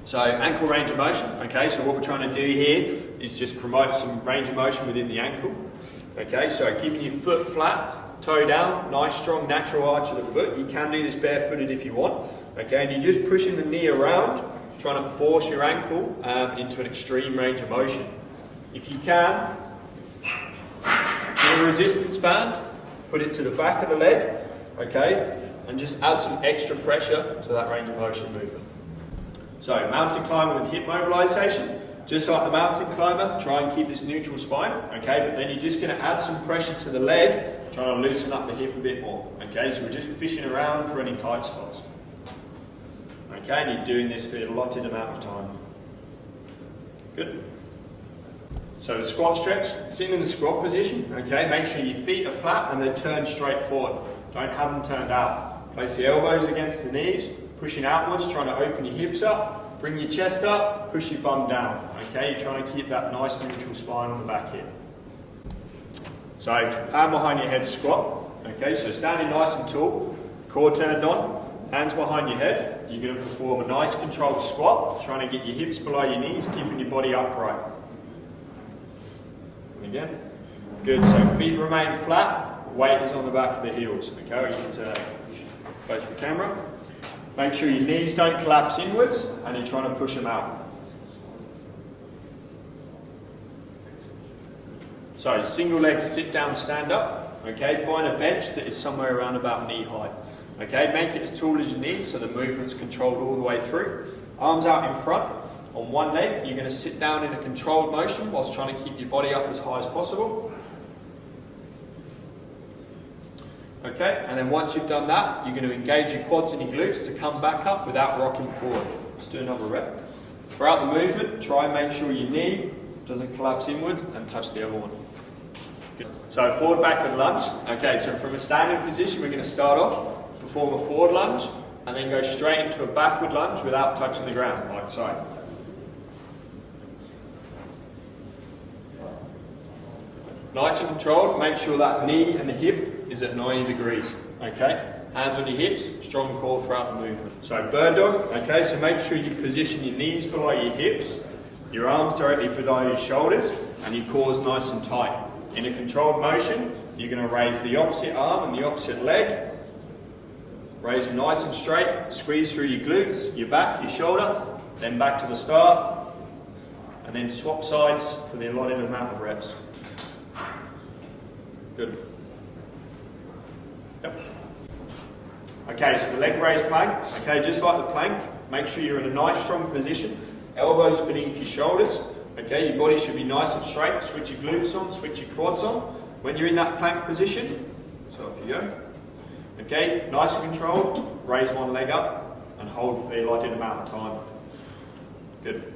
So ankle range of motion, okay, so what we're trying to do here is just promote some range of motion within the ankle. Okay, so keeping your foot flat, toe down, nice strong natural arch of the foot. You can do this barefooted if you want. Okay, and you're just pushing the knee around, trying to force your ankle into an extreme range of motion. If you can, get a resistance band, put it to the back of the leg, okay, and just add some extra pressure to that range of motion movement. So mountain climber with hip mobilization, just like the mountain climber, try and keep this neutral spine, okay, but then you're just going to add some pressure to the leg, trying to loosen up the hip a bit more, okay, so we're just fishing around for any tight spots. Okay, and you're doing this for an allotted amount of time. Good. So the squat stretch, sitting in the squat position, okay, make sure your feet are flat and they're turned straight forward. Don't have them turned out. Place the elbows against the knees, pushing outwards, trying to open your hips up, bring your chest up, push your bum down. Okay, you're trying to keep that nice neutral spine on the back here. So hand behind your head squat. Okay, so standing nice and tall, core turned on, hands behind your head. You're going to perform a nice controlled squat, trying to get your hips below your knees, keeping your body upright. And again. Good, so feet remain flat, weight is on the back of the heels. Okay, you can face the camera. Make sure your knees don't collapse inwards and you're trying to push them out. So single leg sit down, stand up. Okay, find a bench that is somewhere around about knee height. Okay, make it as tall as you need so the movement's controlled all the way through. Arms out in front. On one leg, you're going to sit down in a controlled motion whilst trying to keep your body up as high as possible. Okay, and then once you've done that, you're going to engage your quads and your glutes to come back up without rocking forward. Let's do another rep. Throughout the movement, try and make sure your knee doesn't collapse inward and touch the other one. Good. So forward backward lunge. Okay, so from a standing position, we're going to start off, perform a forward lunge, and then go straight into a backward lunge without touching the ground, like so. Nice and controlled, make sure that knee and the hip is at 90 degrees, okay? Hands on your hips, strong core throughout the movement. So bird dog, okay, so make sure you position your knees below your hips, your arms directly below your shoulders, and your core's nice and tight. In a controlled motion, you're going to raise the opposite arm and the opposite leg, raise them nice and straight, squeeze through your glutes, your back, your shoulder, then back to the start, and then swap sides for the allotted amount of reps. Good. Yep. Okay, so the leg raise plank. Okay, just like the plank, make sure you're in a nice strong position. Elbows beneath your shoulders. Okay, your body should be nice and straight. Switch your glutes on, switch your quads on. When you're in that plank position, so up you go. Okay, nice and controlled. Raise one leg up and hold for the allotted amount of time. Good.